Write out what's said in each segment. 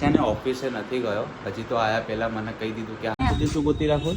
છે ને ઓફિસે નથી ગયો હજી તો આયા પહેલા મને કહી દીધું કે આ સુધી શું ગોતી રાખો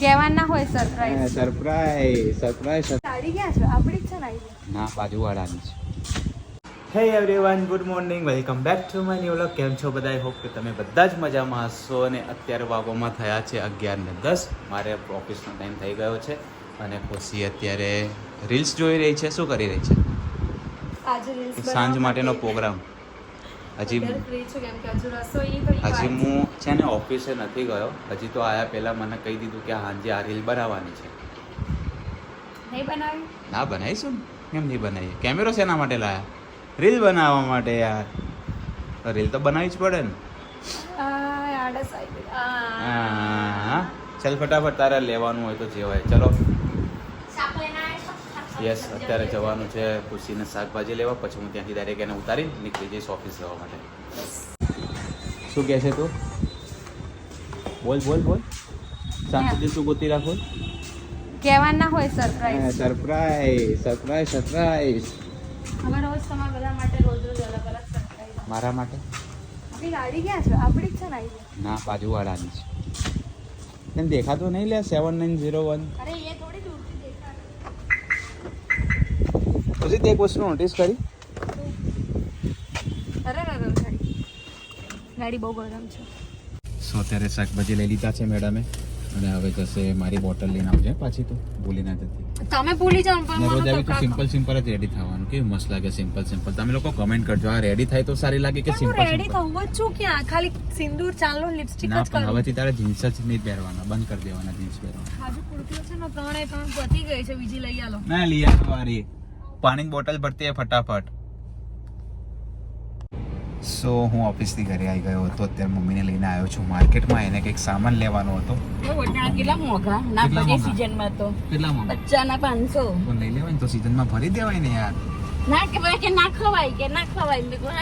કહેવાના હોય સરપ્રાઈઝ. સરપ્રાઈઝ સાડી ક્યાં છે? આપણી જ છે ને? ના બાજુવાળાની છે. હે everyone, good morning, welcome back to my new vlog. કેમ છો બધા? હોપ કે તમે બધા જ મજામાં હશો. અને અત્યારે વાગોમાં થયા છે 11:10. મારે ઓફિસનો ટાઈમ થઈ ગયો છે અને ખુશી અત્યારે રીલ્સ જોઈ રહી છે. શું કરી રહી છે? આજે રીલ્સ સાંજ માટેનો પ્રોગ્રામ. હજી ફ્રી છું કેમ કે હજુ રસોઈ થોડી હજી હું છે ને ઓફિસે નથી ગયો હજી તો આયા પહેલાં મને કહી દીધું કે હાંજે આ રીલ બનાવવાની છે. નહીં બનાવી. ના બનાવીશું ને, કેમ નહીં બનાવીએ? કેમેરો શેના માટે લાયા? રીલ બનાવવા માટે યાર. રીલ તો બનાવવી જ પડે ને. આળસ આવી ગઈ. હા ચાલ ફટાફટ તારે લેવાનું હોય તો જે હોય. ચલો યસ, અત્યારે જવાનું છે ખુશીને શાકભાજી લેવા. પછી હું ત્યાંથી ડાયરેક્ટ એને ઉતારી નીકળી જઈશ ઓફિસ જવા માટે. શું કહે છે તું? બોલ બોલ બોલ. સાંજ સુધી શું ગોતી રાખો? કહેવાના હોય સરપ્રાઈઝ. સરપ્રાઈઝ. હવે રોજ તમારા બધા માટે રોજ રોજ અલગ અલગ સરપ્રાઈઝ. મારા માટે? આપણી ગાડી ક્યાં છે? આપણી જ છે ને? ના બાજુવાળાની છે. તને દેખાતું નહીં લે 7901? અરે એ થોડી દૂરથી દેખાય. પછી તે એક વસ્તુ નોટિસ કરી? અરે ગાડી બહુ ગરમ છે. સો અત્યારે શાકભાજી લઈ લીધા છે મેડમે અને હવે જશે મારી બોટલ લઈને આવજે પાછી. તો ભૂલી ના જતી. તમે ભૂલી જાઓ પણ રોજ આવી તો સિમ્પલ જ રેડી થવાનું. કેવું મસ્ત લાગે સિમ્પલ. તમે લોકો કમેન્ટ કરજો આ રેડી થાય તો સારી લાગે કે સિમ્પલ. રેડી થવું જ છું ક્યાં? ખાલી સિંદૂર ચાલો લિપસ્ટિક ના જ પણ કરું. હવેથી તારે જીન્સ જ નહીં પહેરવાના, બંધ કરી દેવાના જીન્સ પહેરવાના. આજુ કુર્તીઓ છે ને 3 પતી ગઈ છે, બીજી લઈ આલો. ના લઈ આવવાની. પાણીની બોટલ ભરતી હે ફટાફટ. સો હું ઓફિસથી ઘરે આવી ગયો હતો. અત્યારે મમ્મીને લઈને આવ્યો છું માર્કેટમાં. એને કંઈક સામાન લેવાનો હતો. કેટલા મોંઘા ના કેટલા બધી મોંઘા? સીઝનમાં તો કેટલા માં? 50 ના 500. પણ લઈ લેવાય ને તો સિઝનમાં ભરી દેવાય ને યાર. ના કે ભાઈ કે ના ખવાય મેં કહું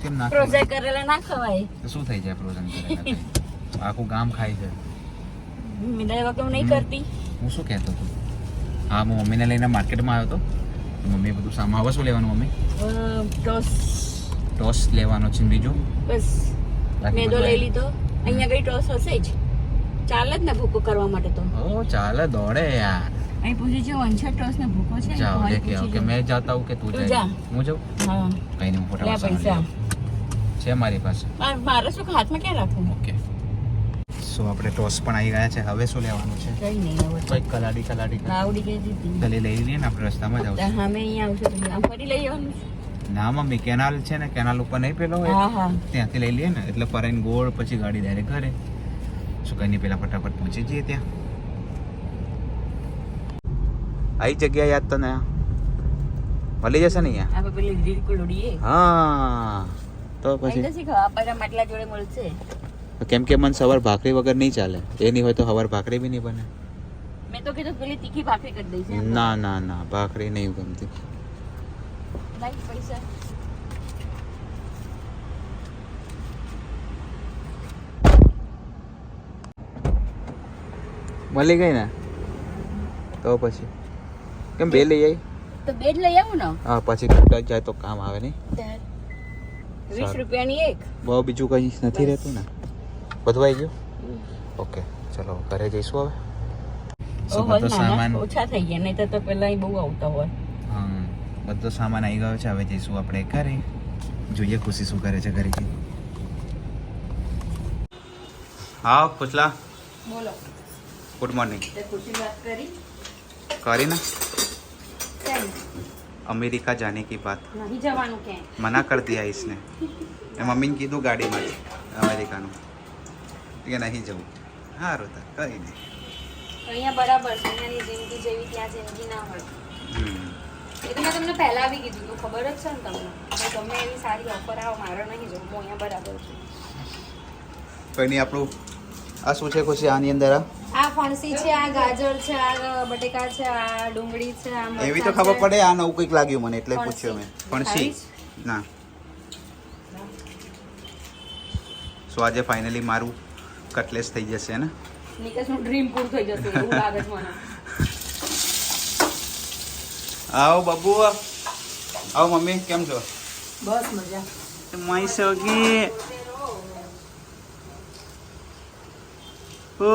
કેમ ના પ્રોજેક્ટ કરેલા ના ખવાય. તો શું થઈ જાય પ્રોઝન કરેલા? આખું ગામ ખાય છે. મીઠાઈ વગર નહીં કરતી. હું શું કહેતો હતો? હા હું મમ્મીને લઈને માર્કેટમાં આવ્યો હતો. મમ્મી બધું સામાન. હવે શું લેવાનું મમ્મી? ટોસ લેવાનો છે બીજું બસ મેદો લઈ લીધો. અહીંયા કઈ ટોસ હશે જ, ચાલે જ ને ભૂકો કરવા માટે તો. ઓ ચાલે દોડે યાર. અહીં પૂછી છે વંશા ટોસ ને ભૂકો છે. જાઓ કે ઓકે મેં જાતા હું કે તું તું જા? જા. હું જાઉં? હા કઈ નહીં, હું લે ફટાફટ પૈસા. છે મારી પાસે. મારે શું હાથમાં ક્યાં રાખવું? ઓકે સો આપણે ટોસ પણ આવી ગયા છે. હવે શું લેવાનું છે? કઈ નહીં હવે કંઈક કલાડી આવડી ગઈ હતી. ગલી લઈ લઈએ ને આપણે રસ્તામાં જ આવશે. હા મેં અહીંયા આવશે તો આમ ફરી લઈ આવવાનું છે. ના મમ્મી કેનાલ છે ને, કેનાલ ઉપર નહીં પેલો હોય હા હા ત્યાંથી લઈ લઈએ ને એટલે ફરાઈને ગોળ પછી ગાડી ડાયરેક્ટ ઘરે. શું કઈ નહીં પેલા ફટાફટ પહોંચી જઈએ ત્યાં. આવી જગ્યા યાદ તને મળી જશે ને અહીંયા? આપણે પેલી ગ્રીલ કોલોડીએ હા તો પછી અહીં તો શીખવા આપણા માટલા જોડે મળશે. કેમ કે મને સવાર ભાખરી વગર નહીં ચાલે. એ નહીં હોય તો સવાર ભાખરી બી નહીં બને. મેં તો કીધું પેલી તીખી ભાખરી કરી દઈશ. ના ભાખરી નહીં ગમતી. લાઈક પૈસા મળી ગઈ ને તો પછી કેમ બે લઈ આવી? તો બેડ લઈ આવું ને. હા પછી તૂટા જાય તો કામ આવે નહીં. 20 રૂપિયાની એક. બહુ બીજું કંઈ નથી રહેતું ને. બધું આવી ગયું? ઓકે ચલો ઘરે જઈશું હવે. સો બધો સામાન ઓછા થઈ ગયા, નહીં તો પેલા અહીં બહુ આવતા હોય. હા બધો સામાન આવી ગયો છે. હવે જઈશું આપણે ઘરે. જોઈએ ખુશી શું કરે છે ઘરે. હા ખુશલા બોલો. Good morning. તે ખુશી વાત કરી કરીને કેમ અમેરિકા જાને કી બાત નહીં જવાનું કેમ? મના કર દિયા इसने. એ મમ્મીને કીધું ગાડીમાં અમેરિકાનું કે નહીં જવું. સારું તો કંઈ નહીં. અહીંયા બરાબર છે. અહીંયાની જિંદગી જેવી ત્યાં જિંદગી ના હોય. એ તો મેં તમને પહેલા બી કીધું તો ખબર જ છે ને તમને. હવે ગમે એવી સારી ઓફર આવે મારે નહીં જવું. હું અહીંયા બરાબર છું. કંઈ નહીં. આપણું આ શું છે ખુશી આની અંદર? આ ફણસી છે, આ ગાજર છે, આ બટેકા છે, આ ડુંગળી છે, આ મરચાં એવી તો ખબર છે. પડે. આ નવું કંઈક લાગ્યું મને એટલે ફણસી. પૂછ્યું મેં. ફણસી ખાવીશ? ના. સો આજે ફાઇનલી મારું કટલેસ થઈ જશે ને. નિકેશનું ડ્રીમ પૂરું થઈ જશે એવું લાગે છે મને. આવો બાબુ આવો. મમ્મી કેમ છો? બસ મજા. माई सोगी ओ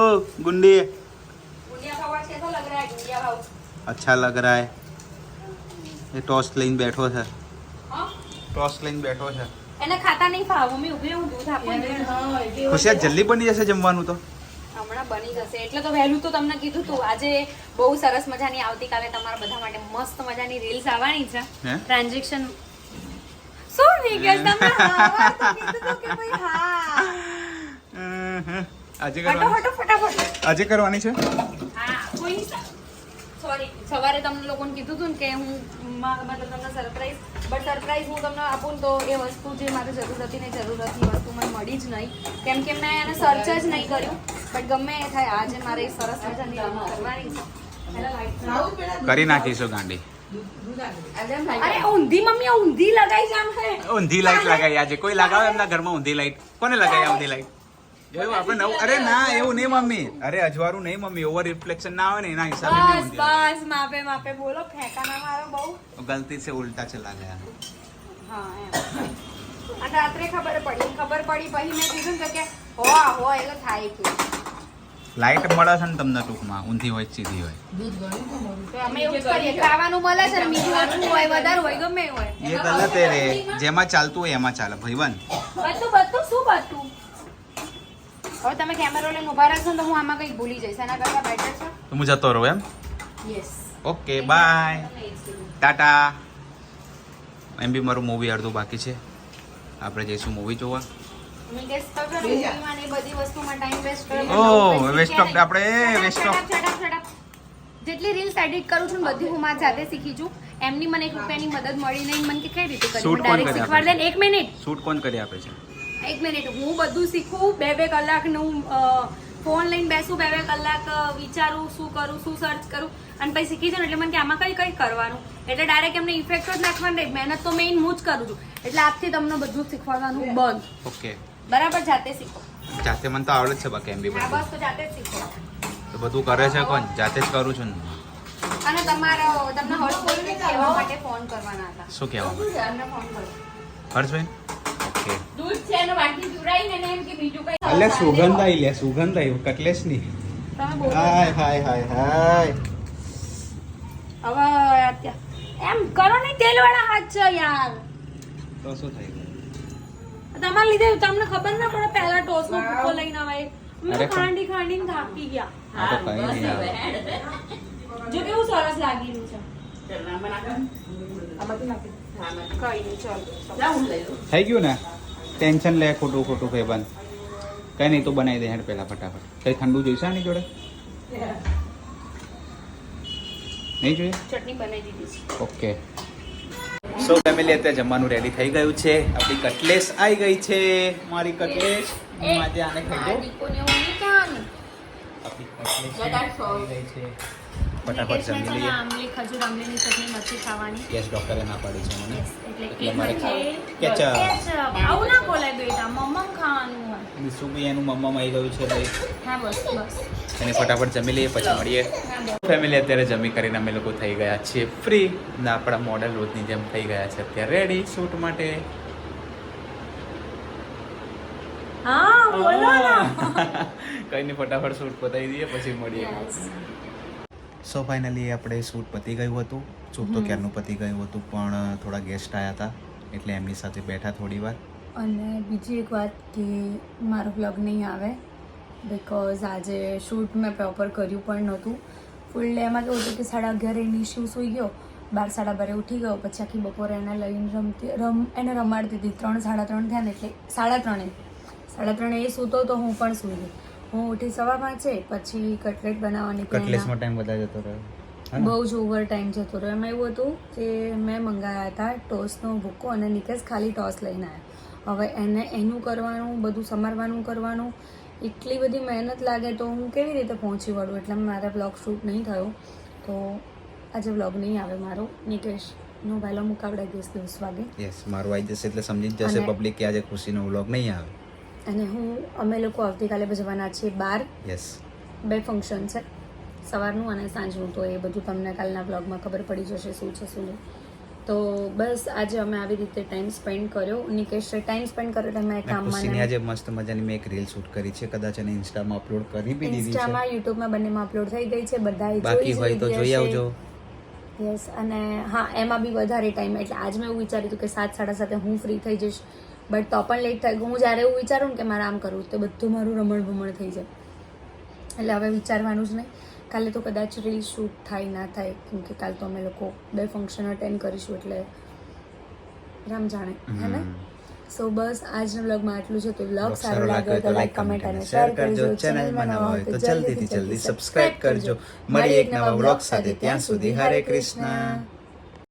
गुंडी गुंडिया भाव आज कैसा लग रहा है गुंडिया भाव? अच्छा लग रहा है ये टोस्ट લઈને બેઠો છે હા ટોસ્ટ લઈને બેઠો છે એને ખાતા નહીં ફાવ મમ્મી ઉભી હું દૂધ આપું ખુશિયા જલ્દી બની જશે જમવાનું તો હમણાં બની જશે એટલે તો વહેલું તો તમને કીધું તું આજે બહુ સરસ મજાની આવતીકાલે તમારા બધા માટે મસ્ત મજાની રીલ્સ આવવાની છે હે? ટ્રાન્ઝેક્શન શું નિકેશ તમને હા તો કીધું તું કે ભાઈ હા આજે હટો હટો ફટાફટ આજે કરવાની છે હા કોઈ સોરી સવારે તમને લોકોને કીધું હતું ને કે હું મતલબ તમને સરપ્રાઈઝ હું તમને આપું ને તો એ વસ્તુ જે મારે જરૂર હતી ને જરૂર હતી એ વસ્તુ મને મળી જ નહીં કેમ કે મેં એને સર્ચ જ નહીં કર્યું બટ ગમે એ થાય આજે મારે સરસ મજાની રમત કરવાની છે કરી નાખીશું ગાંડી અરે ઊંધી મમ્મી ઊંધી લગાઈ જામ હે ઊંધી લાઈટ લગાવી આજે કોઈ લગાવે એમના ઘરમાં ઊંધી લાઈટ કોને લગાવી ઊંધી લાઈટ એવું આપણે નવું અરે ના એવું નહીં મમ્મી અરે અજવાળું નહીં મમ્મી ઓવર રિફ્લેક્શન ના આવે ને એના હિસાબે મેં બસ ઊંધી લગાવી. બસ માપે માપે બોલો ફેંકા ના મારો બહુ गलती से उल्टा चला गया હા એમ અને રાત્રે ખબર પડી પછી મેં કીધું ને કે હો એટલે થાય કે લાઈટ મળે છે ને તમને ટૂંકમાં ઊંધી હોય સીધી હોય તો અમે એવું જ કરીએ ખાવાનું મળે છે ને બીજું ઓછું હોય વધારે હોય ગમે એ હોય એ ગલત હે રે જેમાં ચાલતું હોય એમાં ચાલે ભાઈબંધ બધું શું બધું હવે તમે કેમેરો લઈને ઉભા રહેશો ને તો હું આમાં કંઈક ભૂલી જઈશ એના કરતા બેટર છે તો હું જતો રહું એમ યસ ઓકે બાય ટાટા એમ બી મારું મૂવી અડધું બાકી છે આપણે જઈશું મૂવી જોવા જેટલી રીલ્સ એડિટ કરું છું ને બધી હું મારી જાતે શીખી છું એમની મને 1 રૂપિયાની મદદ મળી નહીં મને કે કઈ રીતે Shoot કરી કોણ ડાયરેક્ટ કરે શીખવાડ દે 1 મિનિટ શૂટ કોણ કરી આપે છે 1 મિનિટ હું બધું શીખું 2 કલાકનું ફોન લઈને બેસું 2 કલાક વિચારું શું કરું શું સર્ચ કરું અને પછી શીખી જાઉં એટલે મને કે આમાં કઈ કરવાનું એટલે ડાયરેક્ટ એમને ઇફેક્ટ જ નાખવાનું નહીં મહેનત તો મેઇન હું જ કરું છું એટલે આજથી તમને બધું શીખવાડવાનું બંધ ઓકે બરાબર જાતે શીખો જાતે મને તો આવડે જ છે બાકી એમ બી હા બસ તો જાતે જ શીખો તો બધું કરે છે કોણ જાતે જ કરું છું ને અને તમને હર્ષભાઈને કહેવા માટે ફોન કરવાના હતા શું કહેવા એમને ફોન કરો હર્ષભાઈ ઓકે દૂધ છે એનો બાકી ચૂરાઈને ને એમ કે બીજું કઈ અલે સુગંધ આવી કટલેસ ની તમે બોલો હાય હવે એમ કરો ને તેલ વાળા હાથ છે યાર તો શું થઈ ગયું તમારે લીધે તમને ખબર ના પડે પહેલા ટોસ નો ભૂકો લઈને આવે અમે અરે તો ખાંડીને થાકી ગયા આ તો કઈ નહીં આવે જો કેવું સરસ લાગી રહ્યું છે કઈ નહીં ચાલ થઈ ગયું ને ટેન્શન લે ખોટું ભાઈબંધ કઈ નહીં તું બનાવી દે હેડ પહેલા ફટાફટ કઈ ઠંડુ જોઈશે આની જોડે નહીં જોઈએ ચટણી બનાવી દીધી છે ઓકે સો ફેમિલી અત્યારે જમવાનું રેડી થઈ ગયું છે આપણી કટલેસ આવી ગઈ છે મારી કટલેસ હું આજે આને ખાઈ દઉં આપણી કટલેસ આવી ગઈ છે ફટાફટ જમી લઈએ ખજૂર આમલીની ચટણી નથી ખાવાની યસ ડોક્ટરે ના પાડી છે મને એટલે મારે કેચઅપ કેચઅપ આવું ના બોલાય બેટા મમ્મમ ખાવાનું હોય બીસું બી એનું મમ્મા આવી ગયું છે ભાઈ હા બસ એને ફટાફટ જમી લઈએ પછી મળીએ ફેમિલી અત્યારે જમી કરીને અમે લોકો થઈ ગયા છીએ ફ્રી ને આપણા મોડલ રોજની જેમ થઈ ગયા છે અત્યારે રેડી શૂટ માટે હા બોલો ના કઈ નહીં ફટાફટ શૂટ પતાવી દઈએ પછી મળીએ સો ફાઇનલી આપણે શૂટ પતી ગયું હતું શૂટ તો ક્યારનું પતી ગયું હતું પણ થોડા ગેસ્ટ આવ્યા હતા એટલે એમની સાથે બેઠા થોડી વાર અને બીજી એક વાત કે મારો વ્લોગ નહીં આવે બિકોઝ આજે શૂટ મેં પ્રોપર કર્યું પણ નહોતું ફૂલ ડેમાં કેવું હતું કે 11:30 એની શિવ સૂઈ ગયો 12 12:30 ઉઠી ગયો પછી આખી બપોરે એને લઈને એને રમાડતી હતી 3 3:30 થયા ને એટલે 3:30 એ સૂતો તો હું પણ સૂઈ ગઈ હું ઉઠી 5:15 પછી કટલેટ બનાવવાની કટલેસમાં ટાઈમ વધારે જતો રહ્યો બહુ જ ઓવર ટાઈમ જતો રહ્યો એમાં એવું હતું કે મેં મંગાવ્યા હતા ટોસનો ભૂકો અને નિકેશ ખાલી ટોસ લઈને આવ્યો હવે એનું કરવાનું બધું સમારવાનું કરવાનું એટલી બધી મહેનત લાગે તો હું કેવી રીતે પહોંચી વળું એટલે મારા બ્લોગ શૂટ નહીં થયો તો આજે બ્લોગ નહીં આવે મારો નિકેશનો વહેલો મુકાબલા 10 વાગે યસ મારું આવી જશે એટલે સમજી જ જશે પબ્લિક કે આજે ખુશીનો વ્લોગ નહીં આવે અને અમે લોકો આવતીકાલે જવાના છીએ બહાર યસ 2 ફંક્શન છે સવારનું અને સાંજનું તો એ બધું તમને કાલના બ્લોગમાં ખબર પડી જશે શું છે શું નહીં તો બસ આજે અમે આવી રીતે ટાઈમ સ્પેન્ડ કર્યો. નિકેશે ટાઈમ સ્પેન્ડ કર્યો એટલે મેં ખુશીની કામમાં આજે મસ્ત મજાની મેં એક રીલ શૂટ કરી છે, કદાચ એને ઇન્સ્ટામાં અપલોડ કરી બી દીધી છે. ઇન્સ્ટામાં યુટ્યુબમાં બંનેમાં અપલોડ થઈ ગઈ છે. બધાએ બાકી હોય તો જોઈ આવજો. યસ. અને હા, એમાં બી વધારે ટાઈમ, એટલે આજ મેં એવું વિચાર્યું હતું કે 7:30 હું ફ્રી થઈ જઈશ, બટ તો પણ લેટ થઈ ગયું. હું જ્યારે એવું વિચારું ને કે મારે આમ કરવું તો બધું મારું રમણ ભમણ થઈ જાય, એટલે હવે વિચારવાનું જ નહીં. કાલે તો કદાચ રીલ શૂટ થાય ના થાય, કેમ કે કાલે તો અમે લોકો 2 ફંક્શન અટેન્ડ કરીશું, એટલે રામ જાણે, હે ને? સો બસ આજના વ્લોગમાં આટલું છે. તો વ્લોગ સારો લાગ્યો તો લાઈક, કમેન્ટ અને શેર કરજો. ચેનલમાં નવા હોય તો જલ્દીથી જલ્દી સબસ્ક્રાઇબ કરજો. મળીએ એક નવા વ્લોગ સાથે. ત્યાં સુધી હરે કૃષ્ણ.